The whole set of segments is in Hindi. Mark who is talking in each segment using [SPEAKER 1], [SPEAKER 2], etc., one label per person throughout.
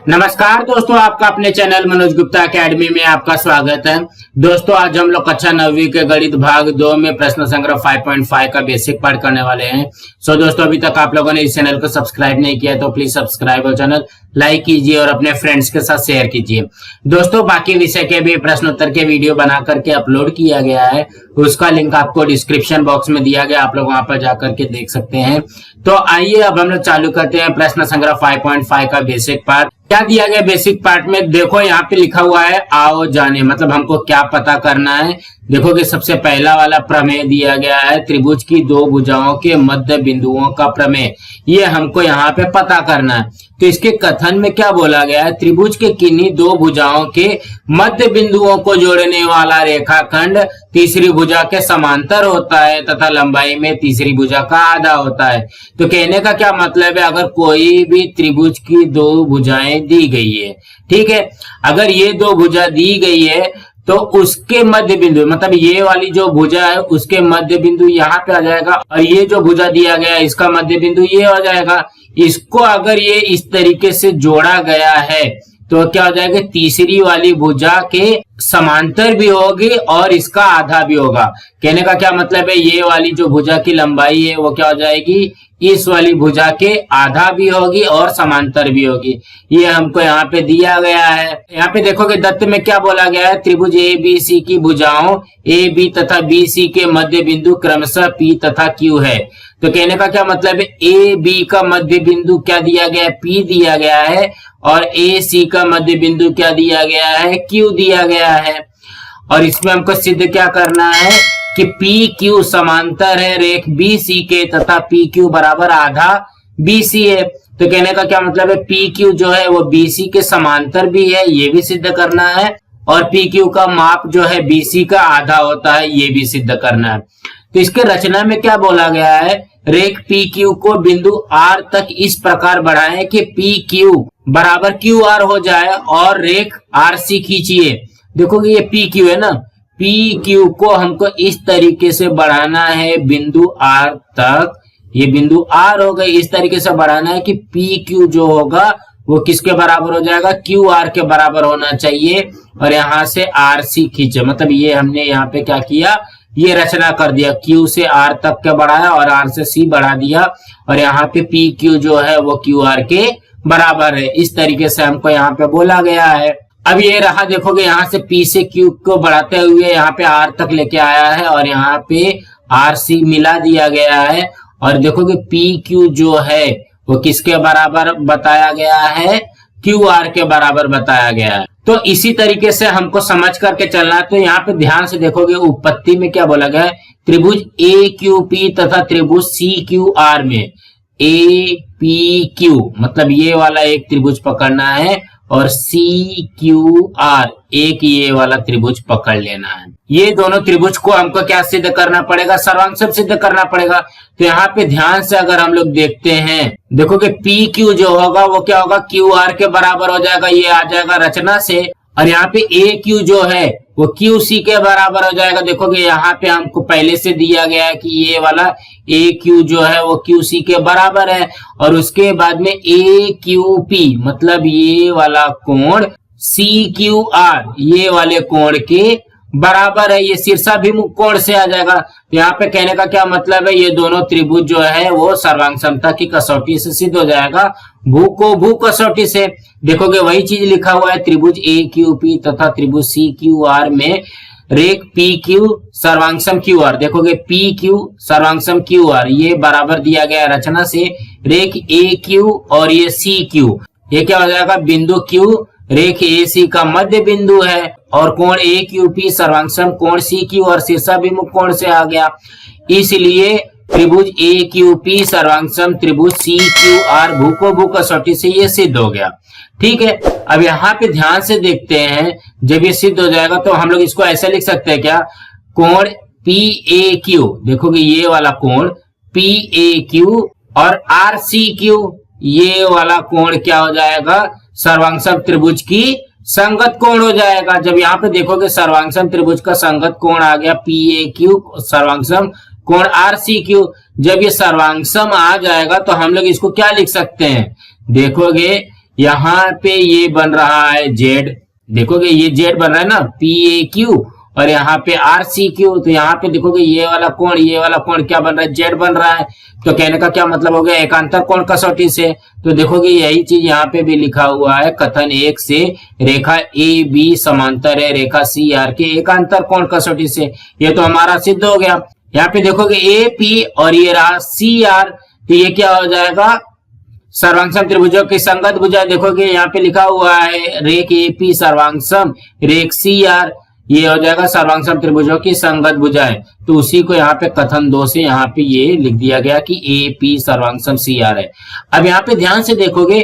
[SPEAKER 1] नमस्कार दोस्तों, आपका अपने चैनल मनोज गुप्ता एकेडमी में आपका स्वागत है। दोस्तों आज हम लोग कक्षा 9वीं के गणित भाग 2 में प्रश्न संग्रह 5.5 का बेसिक पार्ट करने वाले हैं। दोस्तों अभी तक आप लोगों ने इस चैनल को सब्सक्राइब नहीं किया तो प्लीज सब्सक्राइब और चैनल लाइक कीजिए और अपने फ्रेंड्स के साथ शेयर कीजिए। दोस्तों बाकी विषय के भी प्रश्नोत्तर के वीडियो बना करके अपलोड किया गया है, उसका लिंक आपको डिस्क्रिप्शन बॉक्स में दिया गया, आप लोग वहां पर जाकर के देख सकते हैं। तो आइए अब हम लोग चालू करते हैं प्रश्न संग्रह 5.5 का बेसिक पार्ट। क्या दिया गया बेसिक पार्ट में? देखो यहाँ पे लिखा हुआ है आओ जाने, मतलब हमको क्या पता करना है। देखो कि सबसे पहला वाला प्रमेय दिया गया है, त्रिभुज की दो भुजाओं के मध्य बिंदुओं का प्रमेय, ये हमको यहाँ पे पता करना है। तो इसके कथन में क्या बोला गया है? त्रिभुज के किन्हीं दो भुजाओं के मध्य बिंदुओं को जोड़ने वाला रेखाखंड तीसरी भुजा के समांतर होता है तथा लंबाई में तीसरी भुजा का आधा होता है। तो कहने का क्या मतलब है, अगर कोई भी त्रिभुज की दो भुजाएं दी गई है, ठीक है, अगर ये दो भुजा दी गई है तो उसके मध्य बिंदु, मतलब ये वाली जो भुजा है उसके मध्य बिंदु यहाँ पे आ जाएगा, और ये जो भुजा दिया गया है इसका मध्य बिंदु ये हो जाएगा। इसको अगर ये इस तरीके से जोड़ा गया है तो क्या हो जाएगा, तीसरी वाली भुजा के समांतर भी होगी और इसका आधा भी होगा। कहने का क्या मतलब है, ये वाली जो भुजा की लंबाई है वो क्या हो जाएगी, इस वाली भुजा के आधा भी होगी और समांतर भी होगी। ये हमको यहाँ पे दिया गया है। यहाँ पे देखोगे दत्त में क्या बोला गया है, त्रिभुज ए बी सी की भुजाओं ए बी तथा बी सी के मध्य बिंदु क्रमशः पी तथा क्यू है। तो कहने का क्या मतलब है, ए बी का मध्य बिंदु क्या दिया गया है, पी दिया गया है, और ए सी का मध्य बिंदु क्या दिया गया है, क्यू दिया गया है। और इसमें हमको सिद्ध क्या करना है कि पी क्यू समांतर है रेख बी सी के तथा पी क्यू बराबर आधा बी सी है। तो कहने का क्या मतलब है, पी क्यू जो है वो बी सी के समांतर भी है, ये भी सिद्ध करना है, और पी क्यू का माप जो है बी सी का आधा होता है, ये भी सिद्ध करना है। तो इसके रचना में क्या बोला गया है, रेख पी क्यू को बिंदु आर तक इस प्रकार बढ़ाएं कि पी क्यू बराबर क्यू आर हो जाए और रेख आर सी खींचिए। देखोगे ये पी क्यू है ना, पी क्यू को हमको इस तरीके से बढ़ाना है बिंदु आर तक, ये बिंदु आर हो गए, इस तरीके से बढ़ाना है कि पी क्यू जो होगा वो किसके बराबर हो जाएगा, क्यू आर के बराबर होना चाहिए। और यहाँ से आर सी खींचे, मतलब ये हमने यहाँ पे क्या किया, ये रचना कर दिया, क्यू से आर तक के बढ़ाया और आर से सी बढ़ा दिया, और यहाँ पे पी क्यू जो है वो क्यू आर के बराबर है। इस तरीके से हमको यहाँ पे बोला गया है। अब ये रहा, देखोगे यहाँ से पी से क्यू को बढ़ाते हुए यहाँ पे आर तक लेके आया है और यहाँ पे आर सी मिला दिया गया है। और देखोगे पी क्यू जो है वो किसके बराबर बताया गया है, क्यू आर के बराबर बताया गया है। तो इसी तरीके से हमको समझ करके चलना है। तो यहाँ पे ध्यान से देखोगे उत्पत्ति में क्या बोला गया है, त्रिभुज ए क्यू पी तथा त्रिभुज सी क्यू आर में ए पी क्यू, मतलब ये वाला एक त्रिभुज पकड़ना है, और सी क्यू आर एक ये वाला त्रिभुज पकड़ लेना है। ये दोनों त्रिभुज को हमको क्या सिद्ध करना पड़ेगा, सर्वांशम सिद्ध करना पड़ेगा। तो यहाँ पे ध्यान से अगर हम लोग देखते हैं, देखोगे पी क्यू जो होगा वो क्या होगा, क्यू आर के बराबर हो जाएगा, ये आ जाएगा रचना से। और यहाँ पे ए क्यू जो है वो क्यू सी के बराबर हो जाएगा। देखोगे यहाँ पे हमको पहले से दिया गया है कि ये वाला ए क्यू जो है वो क्यू सी के बराबर है, और उसके बाद में ए क्यू पी, मतलब ये वाला कोण सी क्यू आर ये वाले कोण के बराबर है, ये शीर्षाभिमुख कोण से आ जाएगा। तो यहाँ पे कहने का क्या मतलब है, ये दोनों त्रिभुज जो है वो सर्वांग की कसौटी से सिद्ध हो जाएगा, भू को भू कसौटी से। देखोगे वही चीज लिखा हुआ है, त्रिभुज ए क्यू पी तथा त्रिभुज सी क्यू आर में रेख पी क्यू सर्वांगसम क्यू आर, देखोगे पी क्यू सर्वांगसम क्यू आर ये बराबर दिया गया रचना से, रेख ए क्यू और ये सी क्यू, ये क्या हो जाएगा, बिंदु क्यू रेख ए सी का मध्य बिंदु है, और कोण ए क्यू पी सर्वांगसम कोण सी क्यू और शीर्षाभिमुख कोण से आ गया। इसलिए त्रिभुज ए क्यू पी सर्वांगसम त्रिभुज सी क्यू आर भू को भू कसौटी से ये सिद्ध हो गया। ठीक है, अब यहाँ पे ध्यान से देखते हैं, जब ये सिद्ध हो जाएगा तो हम लोग इसको ऐसे लिख सकते हैं क्या, कोण पी ए क्यू, देखोगे ये वाला कोण पी ए क्यू और आर सी क्यू, ये वाला कोण क्या हो जाएगा, सर्वांगसम त्रिभुज की संगत कोण हो जाएगा। जब यहाँ पे देखोगे सर्वांगसम त्रिभुज का संगत कोण आ गया पी ए क्यू सर्वांगसम कोण आर सी क्यू, जब ये सर्वांगसम आ जाएगा तो हम लोग इसको क्या लिख सकते हैं, देखोगे यहाँ पे ये बन रहा है जेड, देखोगे ये जेड बन रहा है ना पी ए क्यू, और यहाँ पे आर सी क्यू, तो यहाँ पे देखोगे ये वाला कोण क्या बन रहा है, जेड बन रहा है। तो कहने का क्या मतलब हो गया, एकांतर कोण कसौटी से। तो देखोगे यही चीज यहाँ पे भी लिखा हुआ है, कथन 1 से रेखा ए बी समांतर है रेखा सी आर के एकांतर कोण कसौटी से। ये तो हमारा सिद्ध हो गया। यहाँ पे देखोगे ए पी और ये रहा सी आर, तो ये क्या हो जाएगा, सर्वांगसम त्रिभुजों की संगत भुजा। देखोगे यहाँ पे लिखा हुआ है रेख ए पी सर्वांगसम रेख सी आर, ये हो जाएगा सर्वांगसम त्रिभुजों की संगत भुजाएं। तो उसी को यहाँ पे कथन 2 से यहाँ पे ये लिख दिया गया कि ए पी सर्वांगसम सी आर है। अब यहाँ पे ध्यान से देखोगे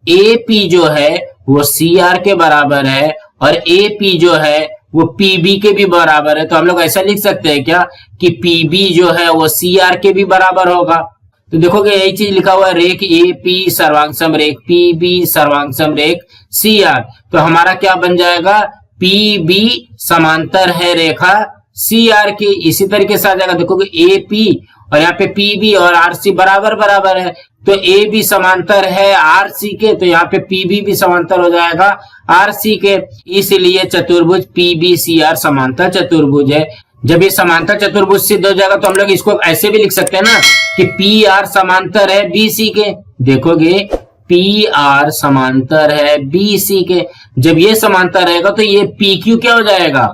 [SPEAKER 1] ए पी जो है वो सी आर के बराबर है और ए पी जो है वो पीबी के भी बराबर है। तो हम लोग ऐसा लिख सकते हैं क्या कि पीबी जो है वो सी आर के भी बराबर होगा। तो देखोगे यही चीज लिखा हुआ है रेख ए पी सर्वांगसम रेख पीबी सर्वांगसम रेख सी आर। तो हमारा क्या बन जाएगा, पी बी समांतर है रेखा सी आर की। इसी तरीके से आ जाएगा, देखोगे ए पी और यहाँ पे पी बी और आर सी बराबर बराबर है, तो ए बी समांतर है आर सी के, तो यहाँ पे पी बी भी समांतर हो जाएगा आर सी के। इसलिए चतुर्भुज पी बी सी आर समांतर चतुर्भुज है। जब ये समांतर चतुर्भुज सिद्ध हो जाएगा तो हम लोग इसको ऐसे भी लिख सकते हैं ना कि पी आर समांतर है बी सी के। देखोगे पी आर समांतर है बी सी के, जब ये समांतर रहेगा तो ये पी क्यू क्या हो जाएगा,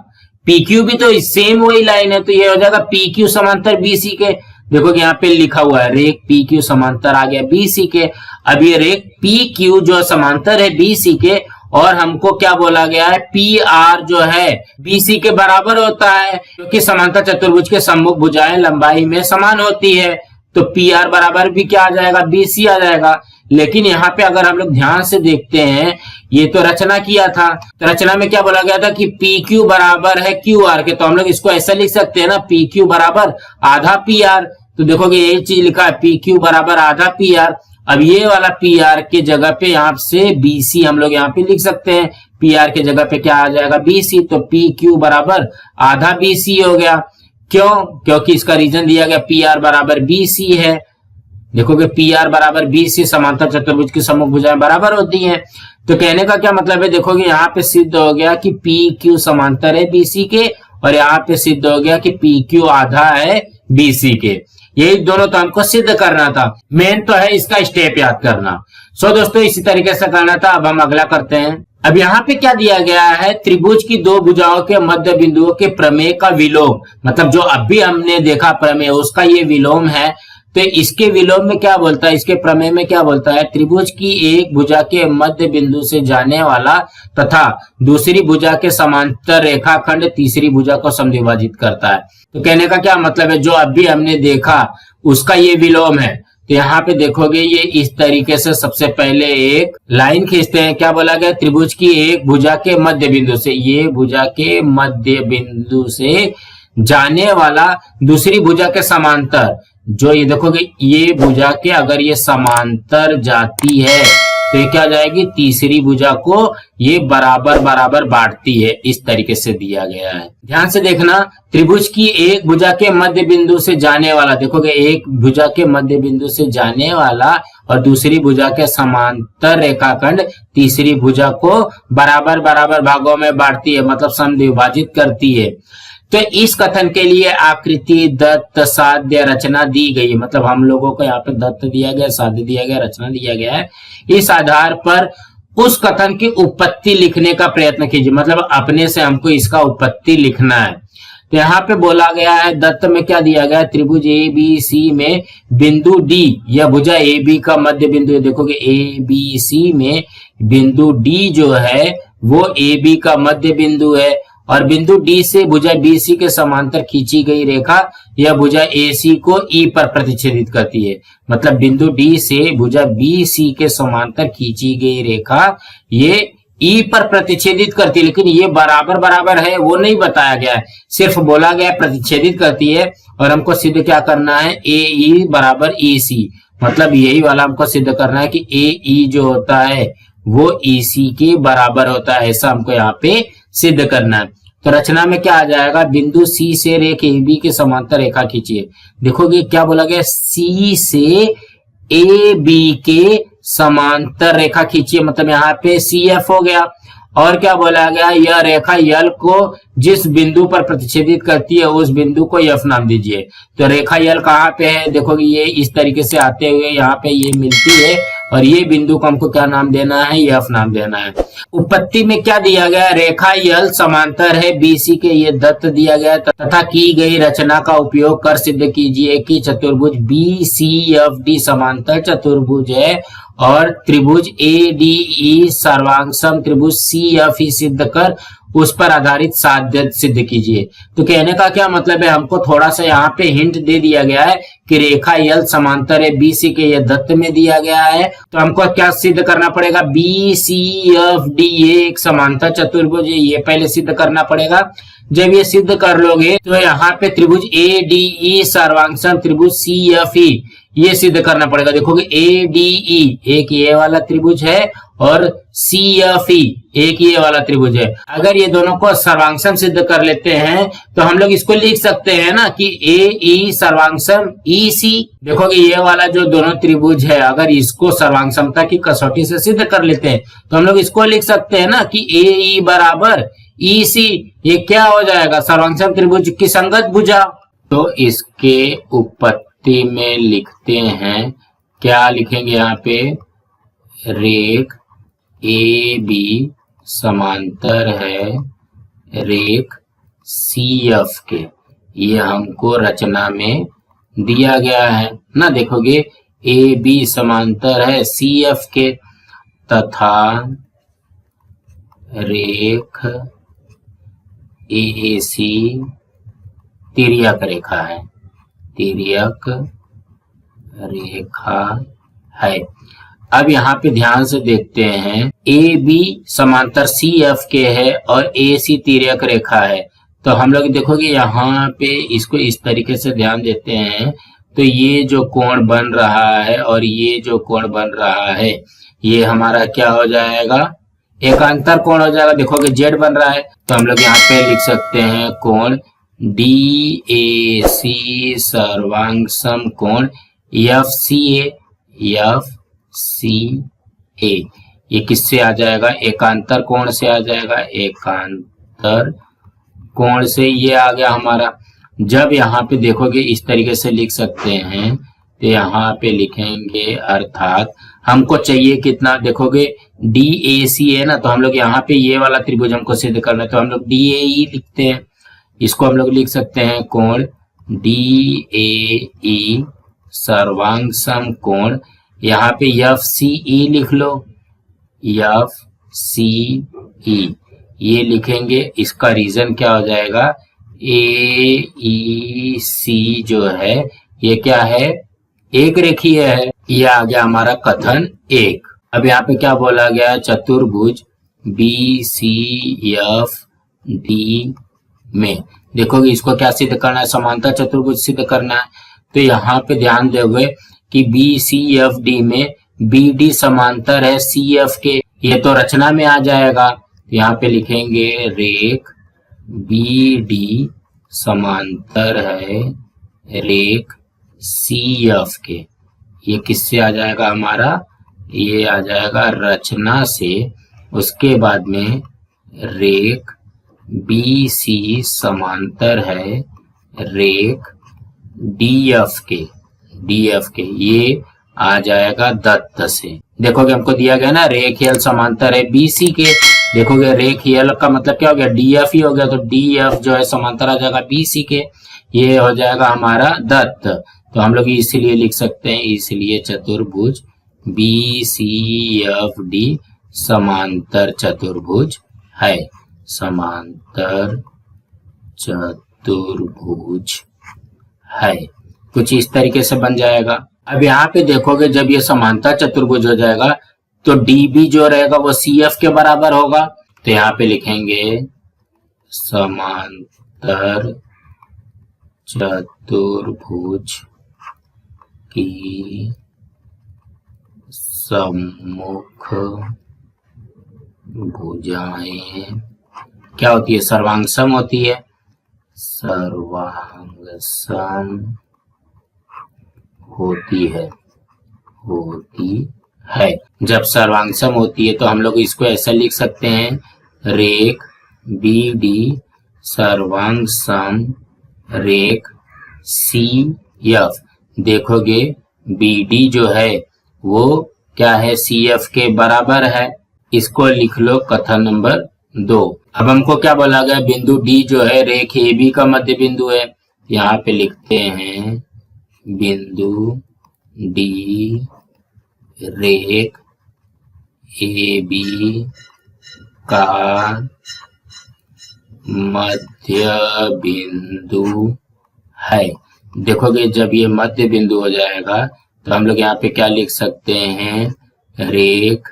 [SPEAKER 1] पी क्यू भी तो सेम वही लाइन है, तो ये हो जाएगा पी क्यू समांतर बी सी के। देखोगे यहाँ पे लिखा हुआ है रेख पी क्यू समांतर आ गया बी सी के। अब ये रेख पी क्यू जो समांतर है बी सी के, और हमको क्या बोला गया है, पी आर जो है बी सी के बराबर होता है, क्योंकि समांतर चतुर्भुज के सम्मुख भुजाएं लंबाई में समान होती है। तो पी आर बराबर भी क्या आ जाएगा, बी सी आ जाएगा। लेकिन यहाँ पे अगर हम लोग ध्यान से देखते हैं, ये तो रचना किया था, तो रचना में क्या बोला गया था कि पी क्यू बराबर है क्यू आर के, तो हम लोग इसको ऐसा लिख सकते हैं ना, पी क्यू बराबर आधा पी आर। तो देखोगे यही चीज लिखा है पी क्यू बराबर आधा पी आर। अब ये वाला पी आर के जगह पे यहाँ से बी सी हम लोग यहाँ पे लिख सकते हैं, पी आर के जगह पे क्या आ जाएगा, बी सी। तो पी क्यू बराबर आधा बी सी हो गया। क्यों, क्योंकि इसका रीजन दिया गया पी आर बराबर बी सी है। देखोगे पी आर बराबर बी सी, समांतर चतुर्भुज की सम्मुख भुजाएं बराबर होती हैं। तो कहने का क्या मतलब है, देखोगे यहाँ पे सिद्ध हो गया कि पी क्यू समांतर है बी सी के, और यहाँ पे सिद्ध हो गया कि पी क्यू आधा है बी सी के। यही दोनों तो हमको सिद्ध करना था, मेन तो है इसका स्टेप याद करना। सो दोस्तों इसी तरीके से करना था। अब हम अगला करते हैं। अब यहाँ पे क्या दिया गया है, त्रिभुज की दो भुजाओं के मध्य बिंदुओं के प्रमेय का विलोम, मतलब जो अभी हमने देखा प्रमेय उसका ये विलोम है। तो इसके विलोम में क्या बोलता है, इसके प्रमेय में क्या बोलता है, त्रिभुज की एक भुजा के मध्य बिंदु से जाने वाला तथा दूसरी भुजा के समांतर रेखाखंड तीसरी भुजा को समद्विभाजित करता है। तो कहने का क्या मतलब है, जो अभी हमने देखा उसका ये विलोम है। तो यहाँ पे देखोगे ये इस तरीके से सबसे पहले एक लाइन खींचते हैं। क्या बोला गया, त्रिभुज की एक भुजा के मध्य बिंदु से, ये भुजा के मध्य बिंदु से जाने वाला दूसरी भुजा के समांतर, जो ये देखोगे ये भुजा के अगर ये समांतर जाती है तो ये क्या जाएगी, तीसरी भुजा को ये बराबर बराबर बांटती है। इस तरीके से दिया गया है, ध्यान से देखना। त्रिभुज की एक भुजा के मध्य बिंदु से जाने वाला, देखोगे एक भुजा के मध्य बिंदु से जाने वाला और दूसरी भुजा के समांतर रेखाखंड तीसरी भुजा को बराबर बराबर भागों में बांटती है, मतलब समद्विभाजित करती है। तो इस कथन के लिए आकृति, दत्त, साध्य, रचना दी गई है। मतलब हम लोगों को यहाँ पे दत्त दिया गया, साध्य दिया गया, रचना दिया गया है। इस आधार पर उस कथन की उत्पत्ति लिखने का प्रयत्न कीजिए, मतलब अपने से हमको इसका उत्पत्ति लिखना है। तो यहाँ पे बोला गया है, दत्त में क्या दिया गया है, त्रिभुज ए बी सी में बिंदु डी, यह भुजा ए बी का मध्य बिंदु है। देखोगे ए बी सी में बिंदु डी जो है वो ए बी का मध्य बिंदु है, और बिंदु डी से भुजा बी सी के समांतर खींची गई रेखा यह भुजा ए सी को ई पर प्रतिच्छेदित करती है। मतलब बिंदु डी से भुजा बी सी के समांतर खींची गई रेखा ये ई पर प्रतिच्छेदित करती है, लेकिन ये बराबर बराबर है वो नहीं बताया गया है, सिर्फ बोला गया प्रतिच्छेदित करती है। और हमको सिद्ध क्या करना है, ए ई बराबर ई सी, मतलब यही वाला हमको सिद्ध करना है कि ए ई जो होता है वो ई सी के बराबर होता है, ऐसा हमको यहाँ पे सिद्ध करना है। तो रचना में क्या आ जाएगा, बिंदु सी से रेख ए बी के समांतर रेखा खींचिए। देखोगे क्या बोला गया, सी से ए बी के समांतर रेखा खींचिए, मतलब यहाँ पे CF हो गया। और क्या बोला गया, यह रेखा यल को जिस बिंदु पर प्रतिच्छेदित करती है उस बिंदु को F नाम दीजिए। तो रेखा यल कहाँ पे है, देखोगे ये इस तरीके से आते हुए यहाँ पे ये मिलती है और ये बिंदु को हमको क्या नाम देना है, F नाम देना है। उत्पत्ति में क्या दिया गया, रेखा यल समांतर है BC के, ये दत्त दिया गया तथा की गई रचना का उपयोग कर सिद्ध कीजिए कि चतुर्भुज BCFD समांतर चतुर्भुज है और त्रिभुज ADE सर्वांगसम त्रिभुज CFE सिद्ध कर उस पर आधारित साध्य सिद्ध कीजिए। तो कहने का क्या मतलब है, हमको थोड़ा सा यहाँ पे हिंट दे दिया गया है कि रेखा यल समांतर है BC के, ये दत्त में दिया गया है। तो हमको क्या सिद्ध करना पड़ेगा, BCFD ये एक समांतर चतुर्भुज है, ये पहले सिद्ध करना पड़ेगा। जब ये सिद्ध कर लोगे तो यहाँ पे त्रिभुज ADE सर्वांगसम त्रिभुज CFE ये सिद्ध करना पड़ेगा। देखोगे ADE एक ये वाला त्रिभुज है और CFE एक ये वाला त्रिभुज है। अगर ये दोनों को सर्वांगसम सिद्ध कर लेते हैं तो हम लोग इसको लिख सकते हैं ना कि AE सर्वांगसम EC। देखोगे ये वाला जो दोनों त्रिभुज है, अगर इसको सर्वांगसमता की कसौटी से सिद्ध कर लेते हैं तो हम लोग इसको लिख सकते हैं ना कि AE बराबर EC। ये क्या हो जाएगा, सर्वांगसम त्रिभुज की संगत भुजा। तो इसके उत्पत्ति में लिखते हैं, क्या लिखेंगे यहाँ पे, रेख AB समांतर है रेख CF के, ये हमको रचना में दिया गया है ना। देखोगे AB समांतर है CF के तथा रेख AC तिर्यक रेखा है, तिर्यक रेखा है। अब यहाँ पे ध्यान से देखते हैं, AB समांतर CF के है और AC तिर्यक रेखा है। तो हम लोग देखोगे यहाँ पे इसको इस तरीके से ध्यान देते हैं तो ये जो कोण बन रहा है और ये जो कोण बन रहा है ये हमारा क्या हो जाएगा, एकांतर कोण हो जाएगा। देखोगे Z बन रहा है तो हम लोग यहाँ पे लिख सकते हैं कोण DAC सर्वांगसम कोण FCA, FCA ये किससे आ जाएगा, एकांतर कोण से आ जाएगा, एकांतर कोण से ये आ गया हमारा। जब यहाँ पे देखोगे इस तरीके से लिख सकते हैं तो यहाँ पे लिखेंगे अर्थात हमको चाहिए कितना, देखोगे DAC है ना, तो हम लोग यहाँ पे ये वाला त्रिभुज हमको सिद्ध करना है तो हम लोग DAE लिखते हैं। इसको हम लोग लिख सकते हैं कोण DAE सर्वांगसम कोण, यहाँ पे FCE लिख लो, FCE ये लिखेंगे। इसका रीजन क्या हो जाएगा, AEC जो है ये क्या है, एक रेखीय है। ये आ गया हमारा कथन एक। अब यहाँ पे क्या बोला गया, चतुर्भुज BCFD में देखोगे इसको क्या सिद्ध करना है, समांतर चतुर्भुज सिद्ध करना है। तो यहाँ पे ध्यान दोगे कि BCFD में BD समांतर है CF के, ये तो रचना में आ जाएगा। तो यहाँ पे लिखेंगे रेख BD समांतर है रेख CF के, ये किससे आ जाएगा हमारा, ये आ जाएगा रचना से। उसके बाद में रेख BC समांतर है रेख DF के, ये आ जाएगा दत्त से। देखोगे हमको दिया गया ना रेख यल समांतर है BC के, देखोगे रेख यल का मतलब क्या हो गया, DF ही हो गया, तो DF जो है समांतर आ जाएगा BC के, ये हो जाएगा हमारा दत्त। तो हम लोग इसलिए लिख सकते हैं, इसलिए चतुर्भुज BCFD समांतर चतुर्भुज है, समांतर चतुर्भुज है। कुछ इस तरीके से बन जाएगा। अब यहाँ पे देखोगे जब ये समांतर चतुर्भुज हो जाएगा तो DB जो रहेगा वो CF के बराबर होगा। तो यहाँ पे लिखेंगे समांतर चतुर्भुज की सम्मुख भुजाएं क्या होती है, सर्वांगसम होती है, सर्वांगसम होती है। जब सर्वांग होती है तो हम लोग इसको ऐसा लिख सकते हैं, रेख बी डी सर्वांग सम रेख सी एफ। देखोगे बी डी जो है वो क्या है, सी एफ के बराबर है। इसको लिख लो कथन नंबर 2। अब हमको क्या बोला गया, बिंदु डी जो है रेख ए बी का मध्य बिंदु है। यहाँ पे लिखते हैं बिंदु डी रेख ए बी का मध्य बिंदु है। देखोगे जब ये मध्य बिंदु हो जाएगा तो हम लोग यहाँ पे क्या लिख सकते हैं, रेख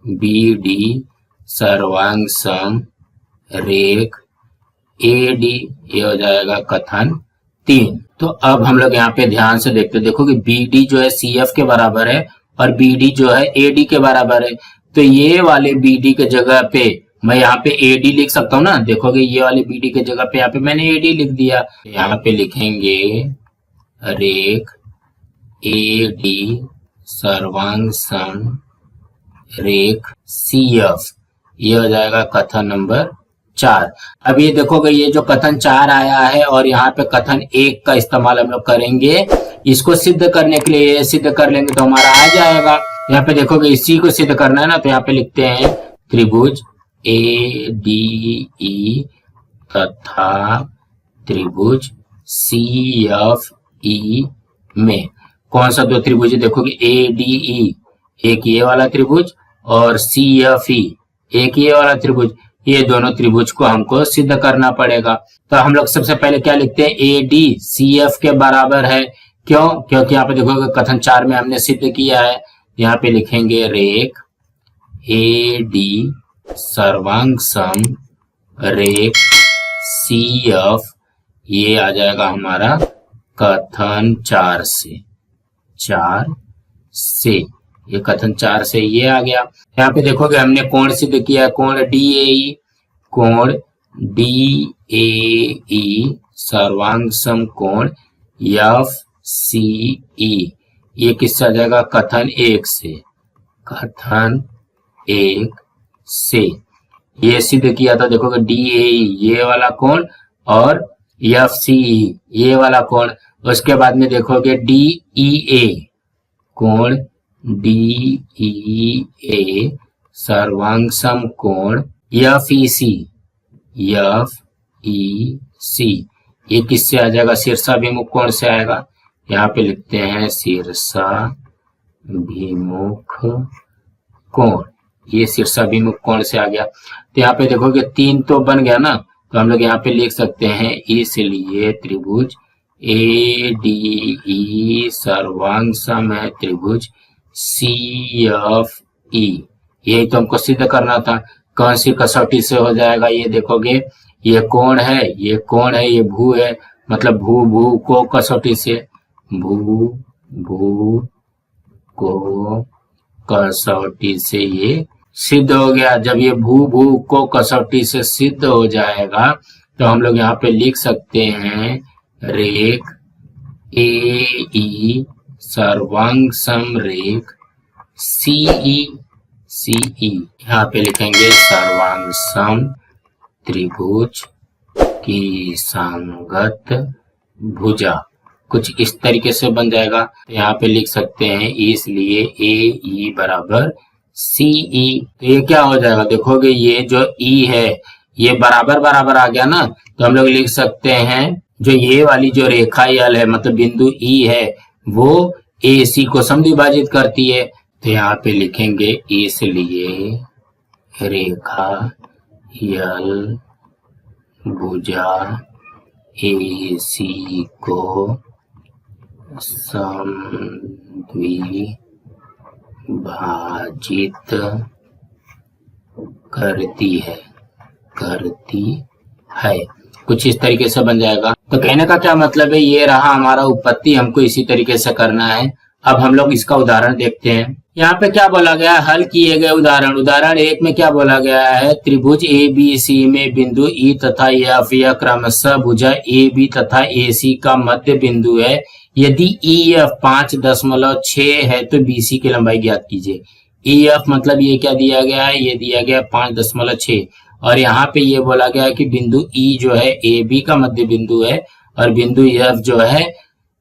[SPEAKER 1] बी डी सर्वांग सम रेख ए डी। ये हो जाएगा कथन 3। तो अब हम लोग यहाँ पे ध्यान से देखते हैं, देखो कि बी डी जो है सी एफ के बराबर है और बी डी जो है ए डी के बराबर है। तो ये वाले बी डी के जगह पे मैं यहाँ पे ए डी लिख सकता हूँ ना। देखोगे ये वाले बी डी के जगह पे यहाँ पे मैंने ए डी लिख दिया। यहाँ पे लिखेंगे रेख ए डी सर्वांग सम रेख सी एफ। ये हो जाएगा कथन नंबर 4। अब ये देखोगे ये जो कथन 4 आया है और यहाँ पे कथन 1 का इस्तेमाल हम लोग करेंगे। इसको सिद्ध करने के लिए सिद्ध कर लेंगे तो हमारा आ जाएगा। यहाँ पे देखोगे इसी को सिद्ध करना है ना, तो यहाँ पे लिखते हैं त्रिभुज ए डी ई तथा त्रिभुज सी एफ ई में कौन सा दो त्रिभुज है, देखोगे ए डी ई एक ये वाला त्रिभुज और सी एफ ई एक ये वाला त्रिभुज। ये दोनों त्रिभुज को हमको सिद्ध करना पड़ेगा। तो हम लोग सबसे पहले क्या लिखते हैं, ए डी सी एफ के बराबर है। क्यों? क्योंकि यहाँ पे देखोगे कथन 4 में हमने सिद्ध किया है। यहाँ पे लिखेंगे रेख ए डी सर्वांग सम रेख सी एफ। ये आ जाएगा हमारा कथन 4 से ये कथन 4 से ये आ गया। यहाँ पे देखोगे हमने कोण सिद्ध किया, कोण डी ए ई सर्वांग सम कोण एफ सी ई। ये किससे आ जाएगा, कथन 1 से। कथन 1 से ये सिद्ध किया था। देखोगे डी ए ई ये वाला कोण और एफ सी ई ये वाला कोण। उसके बाद में देखोगे डी ई ए कोण डी ई ए सर्वांग सम कोण एफ ई सी। ये किससे आ जाएगा, शीर्षाभिमुख कोण से आएगा। यहाँ पे लिखते हैं शीर्षाभिमुख कोण। ये शीर्षाभिमुख कोण से आ गया। तो यहाँ पे देखोगे 3 तो बन गया ना, तो हम लोग यहाँ पे लिख सकते हैं इसलिए त्रिभुज ए डी ई सर्वांग सम है त्रिभुज सी एफ ई। यही तो हमको सिद्ध करना था। कौन सी कसौटी से हो जाएगा, ये देखोगे ये कोण है, ये कोण है, ये भू है, मतलब भू को कसौटी से, भू को कसौटी से ये सिद्ध हो गया। जब ये भू को कसौटी से सिद्ध हो जाएगा तो हम लोग यहाँ पे लिख सकते हैं रेख ए ई सर्वांग सम रेख सी ई। यहाँ पे लिखेंगे सर्वांग सम त्रिभुज की संगत भुजा। कुछ इस तरीके से बन जाएगा। यहाँ पे लिख सकते हैं इसलिए ए ई बराबर सी ई। तो ये क्या हो जाएगा, देखोगे ये जो ई है ये बराबर आ गया ना, तो हम लोग लिख सकते हैं जो ये वाली जो रेखा यल है मतलब बिंदु ई है वो ए सी को समद्विभाजित करती है। तो यहाँ पे लिखेंगे इसलिए रेखा यल भुजा ए सी को समद्विभाजित करती है। कुछ इस तरीके से बन जाएगा। तो कहने का क्या मतलब है, ये रहा हमारा उत्पत्ति, हमको इसी तरीके से करना है। अब हम लोग इसका उदाहरण देखते हैं। यहाँ पे क्या बोला गया, हल किए गए उदाहरण। उदाहरण 1 में क्या बोला गया है, त्रिभुज ए बी सी में बिंदु ई तथा एफ यह क्रमशः भुजा ए बी तथा ए सी का मध्य बिंदु है। यदि ई एफ 5.6 है तो बी सी की लंबाई ज्ञात कीजिए। ई एफ मतलब ये क्या दिया गया है, ये दिया गया 5.6 और यहाँ पे ये बोला गया है कि बिंदु ई जो है ए बी का मध्य बिंदु है और बिंदु एफ जो है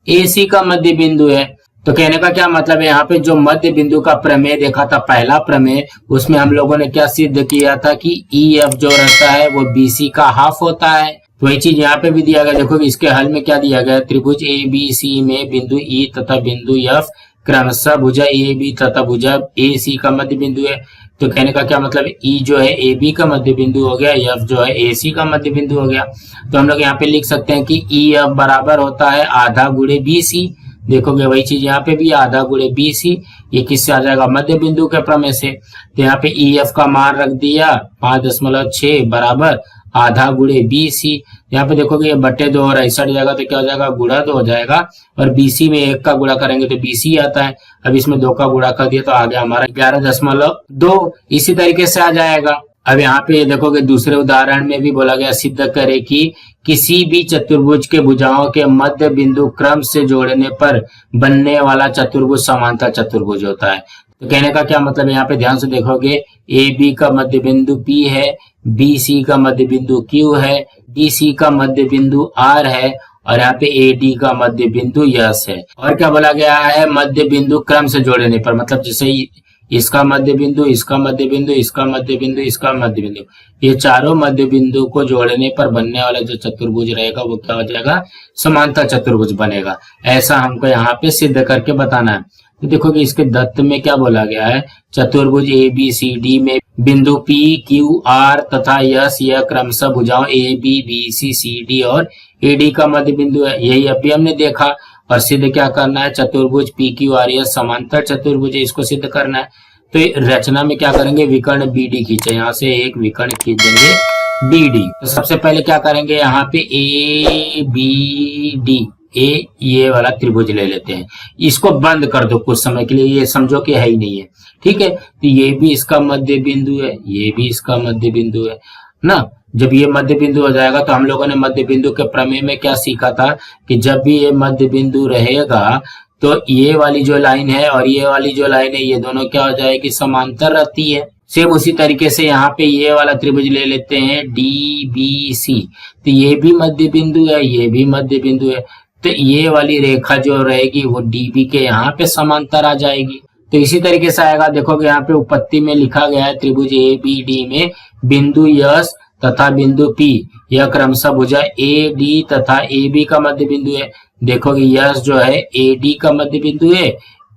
[SPEAKER 1] ए सी का मध्य बिंदु है। तो कहने का क्या मतलब है, यहाँ पे जो मध्य बिंदु का प्रमेय देखा था पहला प्रमेय, उसमें हम लोगों ने क्या सिद्ध किया था कि ई एफ जो रहता है वो बी सी का हाफ होता है। तो वही चीज यहाँ पे भी दिया गया। देखो इसके हल में क्या दिया गया, त्रिभुज ए बी सी में बिंदु ई तथा बिंदु एफ क्रमशः भुजा ए बी तथा भुजा ए सी का मध्य बिंदु है। तो कहने का क्या मतलब, ई जो है ए बी का मध्य बिंदु हो गया, एफ जो है ए सी का मध्य बिंदु हो गया। तो हम लोग यहाँ पे लिख सकते हैं कि ई एफ बराबर होता है आधा गुणे बी सी। देखोगे वही चीज यहाँ पे भी आधा गुणे बी सी, ये किससे आ जाएगा, मध्य बिंदु के प्रमेय से। तो यहाँ पे ई एफ का मान रख दिया 5.6 बराबर आधा गुणे बी सी। यहाँ पे देखोगे ये बट्टे 2 और ऐसा जाएगा तो क्या हो जाएगा, गुणा 2 हो जाएगा और बीसी में 1 का गुणा करेंगे तो बीसी आता है। अब इसमें 2 का गुणा कर दिया तो आ गया हमारा 11.2। इसी तरीके से आ जाएगा। अब यहाँ पे ये देखोगे दूसरे उदाहरण में भी बोला गया, सिद्ध करे कि किसी भी चतुर्भुज के भुजाओं के मध्य बिंदु क्रम से जोड़ने पर बनने वाला चतुर्भुज समांतर चतुर्भुज होता है। तो कहने का क्या मतलब है, यहाँ पे ध्यान से देखोगे ए बी का मध्य बिंदु P है, बी सी का मध्य बिंदु Q है, डी सी का मध्य बिंदु R है और यहाँ पे ए डी का मध्य बिंदु S है। और क्या बोला गया है, मध्य बिंदु क्रम से जोड़ने पर, मतलब जैसे इसका मध्य बिंदु, इसका मध्य बिंदु, इसका मध्य बिंदु, इसका मध्य बिंदु, ये चारों मध्य बिंदु को जोड़ने पर बनने वाला जो चतुर्भुज रहेगा वो क्या हो जाएगा, समांतर चतुर्भुज बनेगा। ऐसा हमको यहाँ पे सिद्ध करके बताना है। तो देखो कि इसके दत्त में क्या बोला गया है, चतुर्भुज ए बी सी डी में बिंदु पी क्यू आर तथा यस यह क्रमशः भुजाओं A B B C C D और ए डी का मध्य बिंदु है। यही अभी हमने देखा और सिद्ध क्या करना है, चतुर्भुज पी क्यू आर यस समांतर चतुर्भुज है, इसको सिद्ध करना है। तो रचना में क्या करेंगे, विकर्ण बी डी खींचे, यहाँ से एक विकर्ण खींच देंगे बी डी। तो सबसे पहले क्या करेंगे, यहाँ पे ए बी डी ए ये वाला त्रिभुज ले लेते हैं, इसको बंद कर दो कुछ समय के लिए, ये समझो कि है ही नहीं है, ठीक है। तो ये भी इसका मध्य बिंदु है, ये भी इसका मध्य बिंदु है ना। जब ये मध्य बिंदु हो जाएगा तो हम लोगों ने मध्य बिंदु के प्रमेय में क्या सीखा था कि जब भी ये मध्य बिंदु रहेगा तो ये वाली जो लाइन है और ये वाली जो लाइन है ये दोनों क्या हो जाएगी, समांतर रहती है। सेम उसी तरीके से यहाँ पे ये वाला त्रिभुज ले लेते हैं डी बी सी, तो ये भी मध्य बिंदु है, ये भी मध्य बिंदु है। तो ये वाली रेखा जो रहेगी वो डीबी के यहाँ पे समांतर आ जाएगी। तो इसी तरीके से आएगा, देखोगे यहाँ पे उपपत्ति में लिखा गया है त्रिभुज ए बी डी में बिंदु यस तथा बिंदु पी यह क्रमशः भुजा ए डी तथा ए बी का मध्य बिंदु है। देखोगे यस जो है ए डी का मध्य बिंदु है,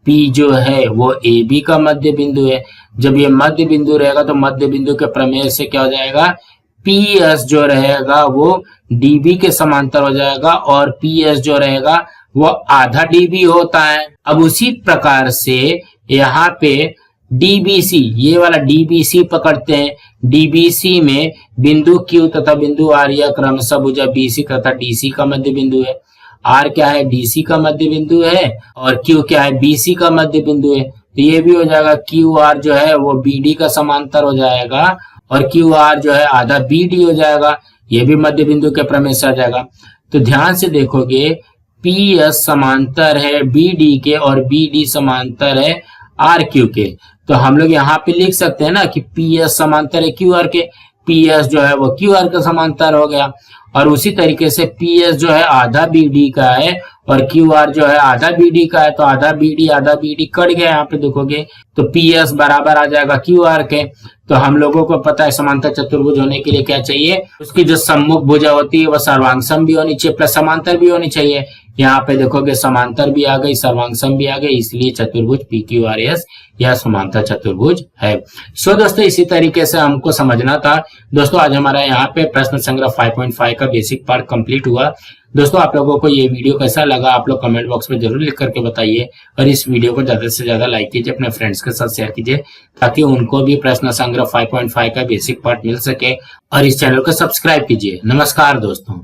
[SPEAKER 1] पी जो है वो ए बी का मध्य बिंदु है। जब ये मध्य बिंदु रहेगा तो मध्य बिंदु के प्रमेय से क्या हो जाएगा, पी एस जो रहेगा वो डीबी के समांतर हो जाएगा और पी एस जो रहेगा वो आधा डीबी होता है। अब उसी प्रकार से यहाँ पे डीबीसी, ये वाला डीबीसी पकड़ते हैं, डीबीसी में बिंदु क्यू तथा बिंदु आर यह क्रमशः भुजा बीसी तथा डीसी का मध्य बिंदु है। आर क्या है, डीसी का मध्य बिंदु है और क्यू क्या है, बीसी का मध्य बिंदु है। तो ये भी हो जाएगा, क्यू आर जो है वो बीडी का समांतर हो जाएगा और क्यू आर जो है आधा बीडी हो जाएगा, ये भी मध्य बिंदु के प्रमेय से आ जाएगा। तो ध्यान से देखोगे पी एस समांतर है बी डी के और बी डी समांतर है आर क्यू के। तो हम लोग यहाँ पे लिख सकते हैं ना कि पी एस समांतर है क्यू आर के, पी एस जो है वो क्यू आर का समांतर हो गया। और उसी तरीके से पी एस जो है आधा बी डी का है और क्यू आर जो है आधा बी डी का है, तो आधा बी डी कट गया यहाँ पे देखोगे, तो पी एस बराबर आ जाएगा क्यू आर के। तो हम लोगों को पता है समांतर चतुर्भुज होने के लिए क्या चाहिए, उसकी जो सम्मुख भुजा होती है वह सर्वांगसम भी होनी चाहिए प्लस समांतर भी होनी चाहिए। यहाँ पे देखोगे समांतर भी आ गई, सर्वांगसम भी आ गई, इसलिए चतुर्भुज पी क्यू आर एस यह समांतर चतुर्भुज है। सो दोस्तों इसी तरीके से हमको समझना था। दोस्तों आज हमारा यहाँ पे प्रश्न संग्रह 5.5 का बेसिक पार्ट कंप्लीट हुआ। दोस्तों आप लोगों को ये वीडियो कैसा लगा आप लोग कमेंट बॉक्स में जरूर लिख करके बताइए और इस वीडियो को ज्यादा से ज्यादा लाइक कीजिए, अपने फ्रेंड्स के साथ शेयर कीजिए ताकि उनको भी प्रश्न संग्रह 5.5 का बेसिक पार्ट मिल सके और इस चैनल को सब्सक्राइब कीजिए। नमस्कार दोस्तों।